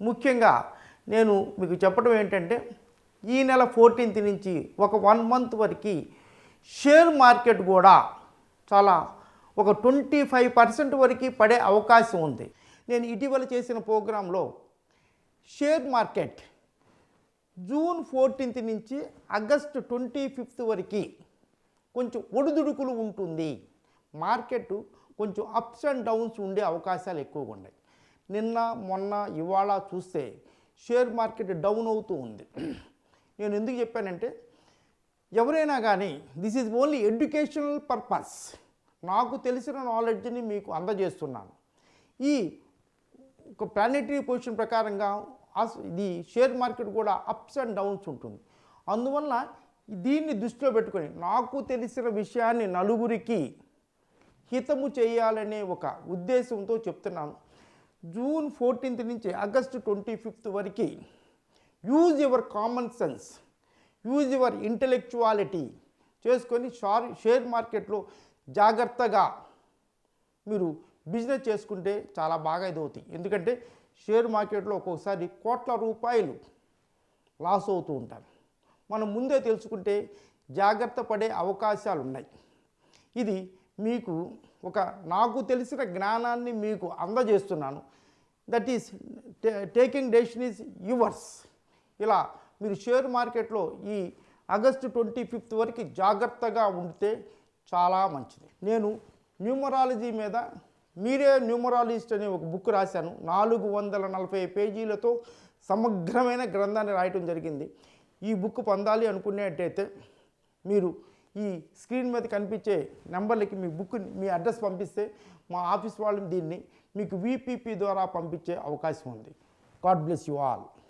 ముఖ్యంగా నేను మీకు చెప్పడం ఏంటంటే ఈ నెల 14th నుంచి ఒక 1 month వరకు షేర్ మార్కెట్ కూడా చాలా ఒక 25% వరకు పడే అవకాశం ఉంది. నేను ఇటీవల చేసిన ప్రోగ్రాంలో షేర్ మార్కెట్ June 14th నుంచి August 25th వరకు కొంచెం ఒడిదుడుకులు ఉంటుంది. మార్కెట్ కొంచెం అప్స్ అండ్ డౌన్స్ ఉండే అవకాశాలు ఎక్కువగా ఉన్నాయి. నిన్న మొన్న ఇవాళ చూస్తే షేర్ మార్కెట్ డౌన్ అవుతూ ఉంది. నేను ఎందుకు చెప్పానంటే ఎవరైనా కానీ this is only educational purpose, నాకు తెలిసిన నాలెడ్జ్ని మీకు అందజేస్తున్నాను. ఈ ఒక ప్లానెటరీ పొజిషన్ ప్రకారంగా ఇది షేర్ మార్కెట్ కూడా అప్స్ అండ్ డౌన్స్ ఉంటుంది. అందువల్ల దీన్ని దృష్టిలో పెట్టుకొని నాకు తెలిసిన విషయాన్ని నలుగురికి హితము చేయాలనే ఒక ఉద్దేశంతో చెప్తున్నాను. June 14th నుంచి August 25th వరకు use your common sense, use your intellectuality చేసుకొని షేర్ మార్కెట్లో జాగ్రత్తగా మీరు బిజినెస్ చేసుకుంటే చాలా బాగా ఇదవుతాయి. ఎందుకంటే షేర్ మార్కెట్లో ఒక్కొక్కసారి కోట్ల రూపాయలు లాస్ అవుతూ ఉంటారు. మనం ముందే తెలుసుకుంటే జాగ్రత్త పడే అవకాశాలు ఉన్నాయి. ఇది మీకు ఒక నాకు తెలిసిన జ్ఞానాన్ని మీకు అందజేస్తున్నాను. That is taking decision is yours. ఇలా మీరు షేర్ మార్కెట్లో ఈ August 25th వరకు జాగ్రత్తగా ఉంటే చాలా మంచిది. నేను న్యూమరాలజీ మీద మీరే న్యూమరాలజిస్ట్ అనే ఒక బుక్ రాశాను. 440 పేజీలతో సమగ్రమైన గ్రంథాన్ని రాయటం జరిగింది. ఈ బుక్ పొందాలి అనుకునేటైతే మీరు ఈ స్క్రీన్ మీద కనిపించే నెంబర్లకి మీ బుక్ మీ అడ్రస్ పంపిస్తే మా ఆఫీస్ వాళ్ళు దీన్ని మీకు VPP ద్వారా పంపించే అవకాశం ఉంది. God bless you all.